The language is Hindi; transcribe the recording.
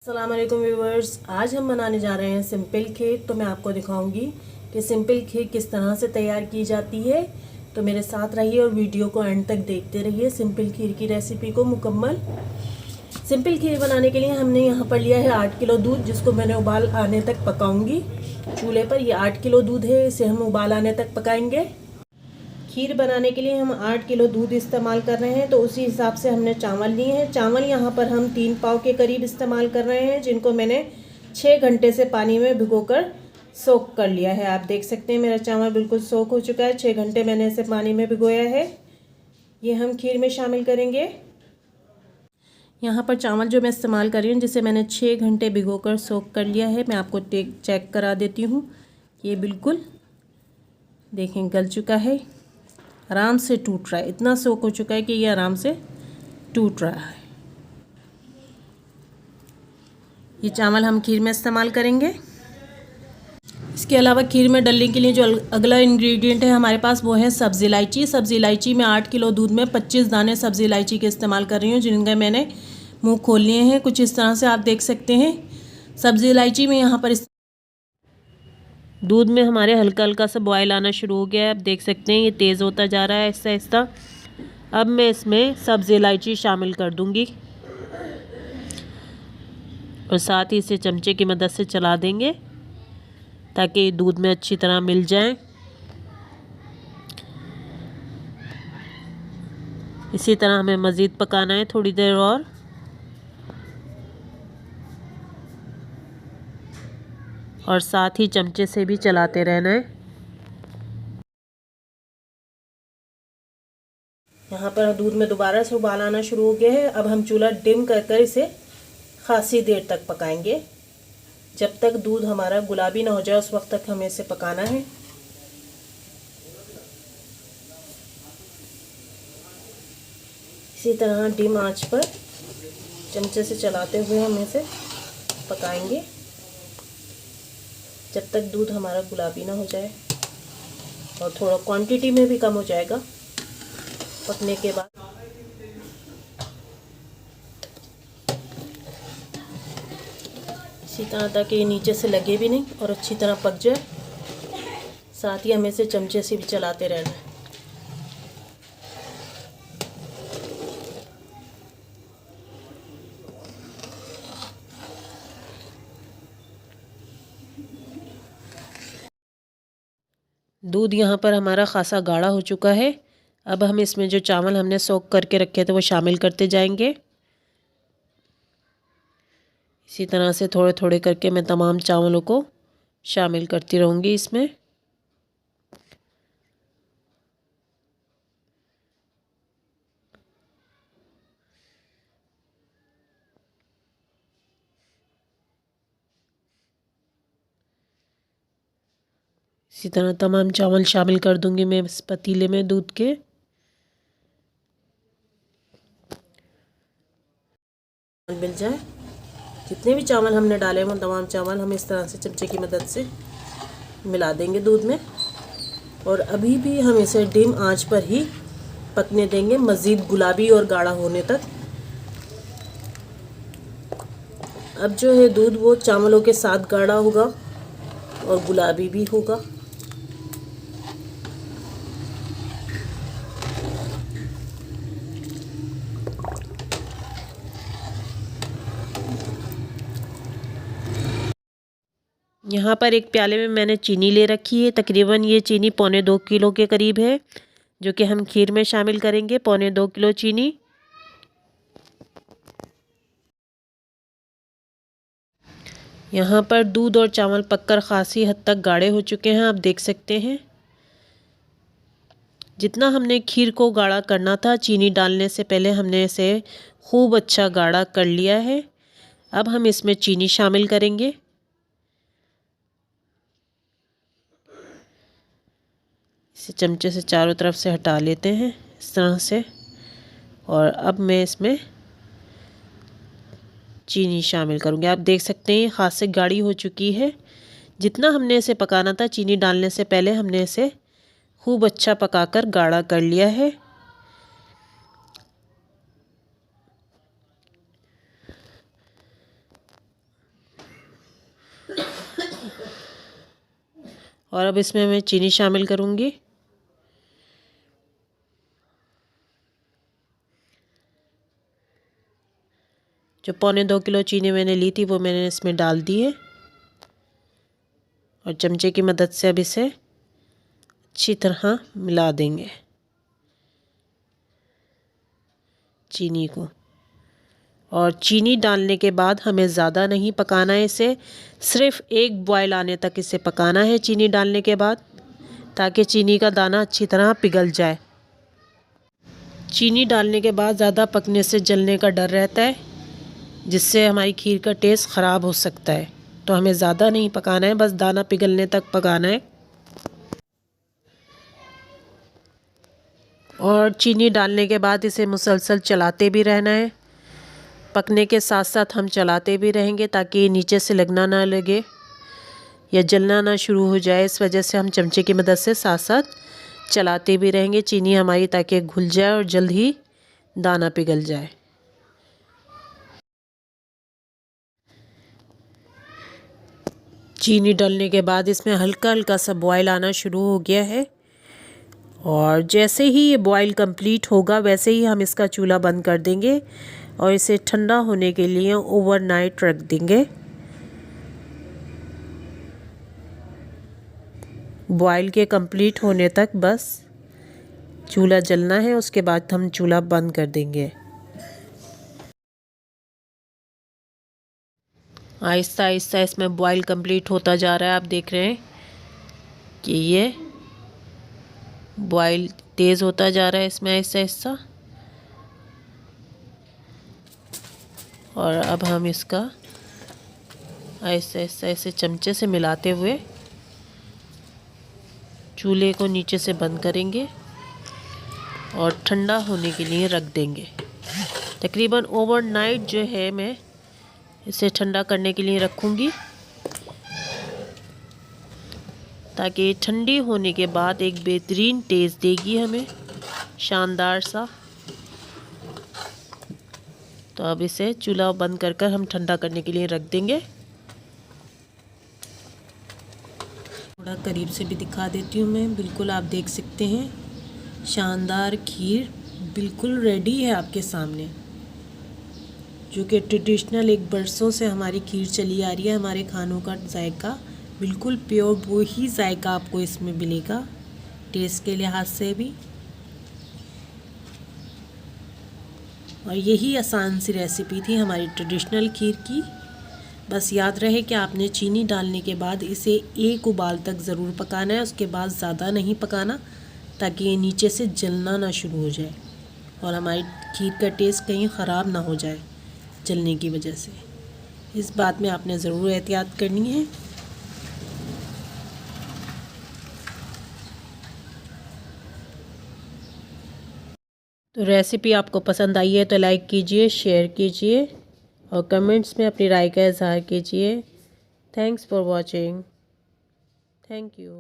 अस्सलाम वालेकुम व्यूवर्स। आज हम बनाने जा रहे हैं सिंपल खीर। तो मैं आपको दिखाऊंगी कि सिंपल खीर किस तरह से तैयार की जाती है। तो मेरे साथ रहिए और वीडियो को एंड तक देखते रहिए सिंपल खीर की रेसिपी को मुकम्मल। सिंपल खीर बनाने के लिए हमने यहाँ पर लिया है 8 किलो दूध, जिसको मैंने उबाल आने तक पकाऊंगी चूल्हे पर। ये 8 किलो दूध है, इसे हम उबाल आने तक पकाएंगे। खीर बनाने के लिए हम 8 किलो दूध इस्तेमाल कर रहे हैं, तो उसी हिसाब से हमने चावल लिए हैं। चावल यहाँ पर हम 3 पाव के करीब इस्तेमाल कर रहे हैं, जिनको मैंने 6 घंटे से पानी में भिगोकर सोख कर लिया है। आप देख सकते हैं मेरा चावल बिल्कुल सोख हो चुका है। 6 घंटे मैंने इसे पानी में भिगोया है। ये हम खीर में शामिल करेंगे। यहाँ पर चावल जो मैं इस्तेमाल कर रही हूँ, जिसे मैंने 6 घंटे भिगोकर सोख कर लिया है, मैं आपको चेक करा देती हूँ। ये बिल्कुल देखें गल चुका है, आराम से टूट रहा है। इतना सोख हो चुका है कि ये आराम से टूट रहा है। ये चावल हम खीर में इस्तेमाल करेंगे। इसके अलावा खीर में डालने के लिए जो अगला इंग्रेडिएंट है हमारे पास, वो है सब्ज़ी इलायची। सब्ज़ी इलायची में 8 किलो दूध में 25 दाने सब्ज़ी इलायची के इस्तेमाल कर रही हूँ, जिनके मैंने मुंह खोल लिए हैं। कुछ इस तरह से आप देख सकते हैं। सब्ज़ी इलायची में यहाँ पर दूध में हमारे हल्का हल्का सा बॉयल आना शुरू हो गया है। आप देख सकते हैं ये तेज़ होता जा रहा है आहिस्ता आहिस्ता। अब मैं इसमें सब्ज़ी इलायची शामिल कर दूंगी और साथ ही इसे चमचे की मदद से चला देंगे ताकि दूध में अच्छी तरह मिल जाए। इसी तरह हमें मज़ीद पकाना है थोड़ी देर और साथ ही चमचे से भी चलाते रहना है। यहाँ पर दूध में दोबारा से उबाल आना शुरू हो गया है। अब हम चूल्हा डिम कर कर इसे खासी देर तक पकाएंगे। जब तक दूध हमारा गुलाबी ना हो जाए उस वक्त तक हमें इसे पकाना है। इसी तरह डिम आंच पर चमचे से चलाते हुए हम इसे पकाएंगे जब तक दूध हमारा गुलाबी ना हो जाए, और थोड़ा क्वांटिटी में भी कम हो जाएगा पकने के बाद। इसी तरह ताकि ये नीचे से लगे भी नहीं और अच्छी तरह पक जाए। साथ ही हमें इसे चमचे से भी चलाते रहना है। दूध यहाँ पर हमारा खासा गाढ़ा हो चुका है। अब हम इसमें जो चावल हमने सोख करके रखे थे वो शामिल करते जाएंगे। इसी तरह से थोड़े थोड़े करके मैं तमाम चावलों को शामिल करती रहूँगी इसमें। इसी तरह तमाम चावल शामिल कर दूंगी मैं इस पतीले में दूध के। मिल जाए जितने भी चावल हमने डाले वो तमाम चावल हम इस तरह से चमचे की मदद से मिला देंगे दूध में, और अभी भी हम इसे डिम आंच पर ही पकने देंगे मज़ीद गुलाबी और गाढ़ा होने तक। अब जो है दूध वो चावलों के साथ गाढ़ा होगा और गुलाबी भी होगा। यहाँ पर एक प्याले में मैंने चीनी ले रखी है। तकरीबन ये चीनी 1.25 किलो के करीब है, जो कि हम खीर में शामिल करेंगे। 1.25 किलो चीनी। यहाँ पर दूध और चावल पककर खासी हद तक गाढ़े हो चुके हैं, आप देख सकते हैं। जितना हमने खीर को गाढ़ा करना था चीनी डालने से पहले हमने इसे खूब अच्छा गाढ़ा कर लिया है। अब हम इसमें चीनी शामिल करेंगे। इसे चमचे से चारों तरफ से हटा लेते हैं इस तरह से, और अब मैं इसमें चीनी शामिल करूँगी। आप देख सकते हैं हाथ से गाढ़ी हो चुकी है। जितना हमने इसे पकाना था चीनी डालने से पहले हमने इसे खूब अच्छा पकाकर गाढ़ा कर लिया है। और अब इसमें मैं चीनी शामिल करूँगी। जो 1.25 किलो चीनी मैंने ली थी वो मैंने इसमें डाल दी है और चमचे की मदद से अब इसे अच्छी तरह मिला देंगे चीनी को। और चीनी डालने के बाद हमें ज़्यादा नहीं पकाना है इसे, सिर्फ एक बॉयल आने तक इसे पकाना है चीनी डालने के बाद, ताकि चीनी का दाना अच्छी तरह पिघल जाए। चीनी डालने के बाद ज़्यादा पकने से जलने का डर रहता है, जिससे हमारी खीर का टेस्ट ख़राब हो सकता है। तो हमें ज़्यादा नहीं पकाना है, बस दाना पिघलने तक पकाना है। और चीनी डालने के बाद इसे मुसलसल चलाते भी रहना है। पकने के साथ साथ हम चलाते भी रहेंगे ताकि नीचे से लगना ना लगे या जलना ना शुरू हो जाए। इस वजह से हम चमचे की मदद से साथ साथ चलाते भी रहेंगे चीनी हमारी, ताकि घुल जाए और जल्द ही दाना पिघल जाए। चीनी डालने के बाद इसमें हल्का हल्का सा बॉयल आना शुरू हो गया है और जैसे ही ये बॉयल कंप्लीट होगा वैसे ही हम इसका चूल्हा बंद कर देंगे और इसे ठंडा होने के लिए ओवरनाइट रख देंगे। बॉयल के कंप्लीट होने तक बस चूल्हा जलना है, उसके बाद हम चूल्हा बंद कर देंगे। आहिस्ता आहिस्ता इसमें बॉयल कंप्लीट होता जा रहा है। आप देख रहे हैं कि ये बॉयल तेज़ होता जा रहा है इसमें आहिस्ता आहिस्ता। और अब हम इसका आहिस्ता आहिस्ता इसे चमचे से मिलाते हुए चूल्हे को नीचे से बंद करेंगे और ठंडा होने के लिए रख देंगे। तकरीबन ओवरनाइट जो है मैं इसे ठंडा करने के लिए रखूँगी, ताकि ठंडी होने के बाद एक बेहतरीन टेस्ट देगी हमें, शानदार सा। तो अब इसे चूल्हा बंद कर कर हम ठंडा करने के लिए रख देंगे। थोड़ा करीब से भी दिखा देती हूँ मैं। बिल्कुल आप देख सकते हैं, शानदार खीर बिल्कुल रेडी है आपके सामने, जो कि ट्रेडिशनल एक बरसों से हमारी खीर चली आ रही है। हमारे खानों का जायका बिल्कुल प्योर वो ही जायका आपको इसमें मिलेगा, टेस्ट के लिहाज से भी। और यही आसान सी रेसिपी थी हमारी ट्रेडिशनल खीर की। बस याद रहे कि आपने चीनी डालने के बाद इसे एक उबाल तक ज़रूर पकाना है, उसके बाद ज़्यादा नहीं पकाना, ताकि ये नीचे से जलना ना शुरू हो जाए और हमारी खीर का टेस्ट कहीं ख़राब ना हो जाए जलने की वजह से। इस बात में आपने ज़रूर एहतियात करनी है। तो रेसिपी आपको पसंद आई है तो लाइक कीजिए, शेयर कीजिए और कमेंट्स में अपनी राय का इज़हार कीजिए। Thanks for watching. Thank you.